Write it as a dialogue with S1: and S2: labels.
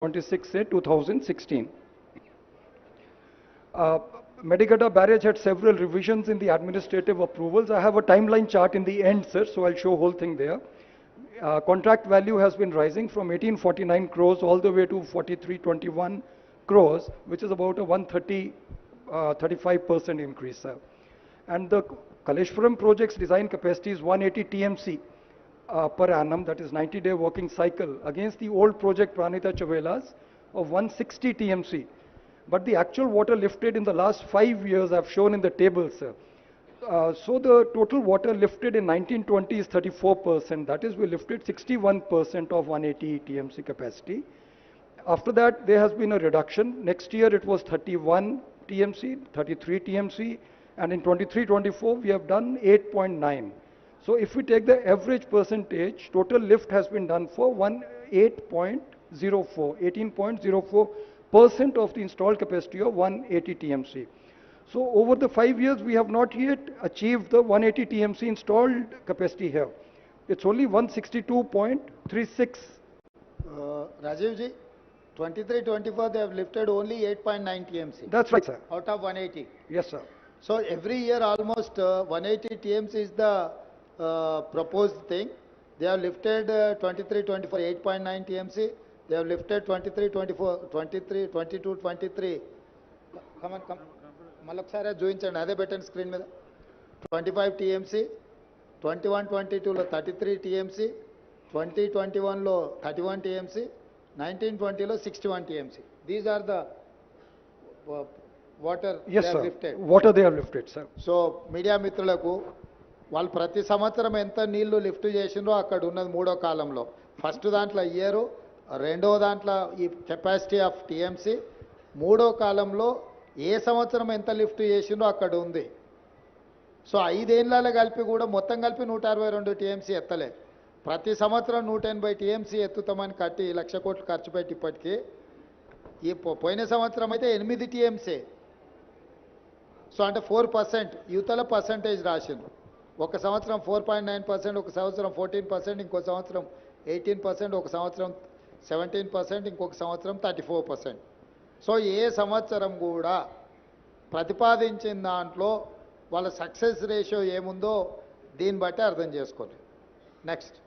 S1: 26 say 2016. Medigada barrage had several revisions in the administrative approvals. I have a timeline chart in the end, sir, so I'll show whole thing there. Contract value has been rising from 1849 crores all the way to 4321 crores, which is about a 35% increase, sir. And the Kaleshwaram project's design capacity is 180 TMC per annum, that is 90-day working cycle, against the old project Pranita Chavela's of 160 TMC. But the actual water lifted in the last 5 years I've shown in the table, sir. So the total water lifted in 1920 is 34%. That is, we lifted 61% of 180 TMC capacity. After that, there has been a reduction. Next year, it was 31 TMC, 33 TMC, and in 23-24, we have done 8.9. So if we take the average percentage, total lift has been done for 18.04% of the installed capacity of 180 TMC. So over the 5 years, we have not yet achieved the 180 TMC installed capacity here. It's only 162.36.
S2: Rajiv ji, 23-24 they have lifted only 8.9 TMC.
S1: That's right, sir.
S2: Out of 180.
S1: Yes, sir.
S2: So every year almost 180 TMC is the proposed thing. They have lifted 23-24 8.9 TMC. They have lifted 23-24, 22-23. Come on, come. మళ్ళొకసారి చూపించండి, అదే పెట్టండి screen మీద. 25 TMC, 21-22లో 33 TMC, 20-21లో 31 TMC, 19-20లో 61 TMC. These are the water
S1: yes,
S2: they have
S1: sir.
S2: lifted.
S1: Water they have lifted, sir.
S2: So media మిత్రులకు వాళ్ళు ప్రతి సంవత్సరం ఎంత నీళ్లు లిఫ్ట్ చేసిండ్రో అక్కడ ఉన్నది మూడో కాలంలో. ఫస్ట్ దాంట్లో ఇయరు, రెండో దాంట్లో ఈ కెపాసిటీ ఆఫ్ టీఎంసీ, మూడో కాలంలో ఏ సంవత్సరం ఎంత లిఫ్ట్ చేసిండ్రో అక్కడ ఉంది. సో 5 ఏళ్ళలో కలిపి కూడా మొత్తం కలిపి 162 టీఎంసీ ఎత్తలే. ప్రతి సంవత్సరం 180 టీఎంసీ ఎత్తుతామని కట్టి 1,00,000 కోట్లు ఖర్చు పెట్టి ఇప్పటికీ ఈ పోయిన సంవత్సరం అయితే 8 టీఎంసీ. సో అంటే 4% యువతల పర్సంటేజ్ రాసిండ్రు. ఒక సంవత్సరం 4.9%, ఒక సంవత్సరం 14%, ఇంకో సంవత్సరం 18%, ఒక సంవత్సరం 17%, ఇంకొక సంవత్సరం 34%. సో ఏ సంవత్సరం కూడా ప్రతిపాదించిన దాంట్లో వాళ్ళ సక్సెస్ రేషియో ఏముందో దీన్ని బట్టి అర్థం చేసుకోండి. నెక్స్ట్.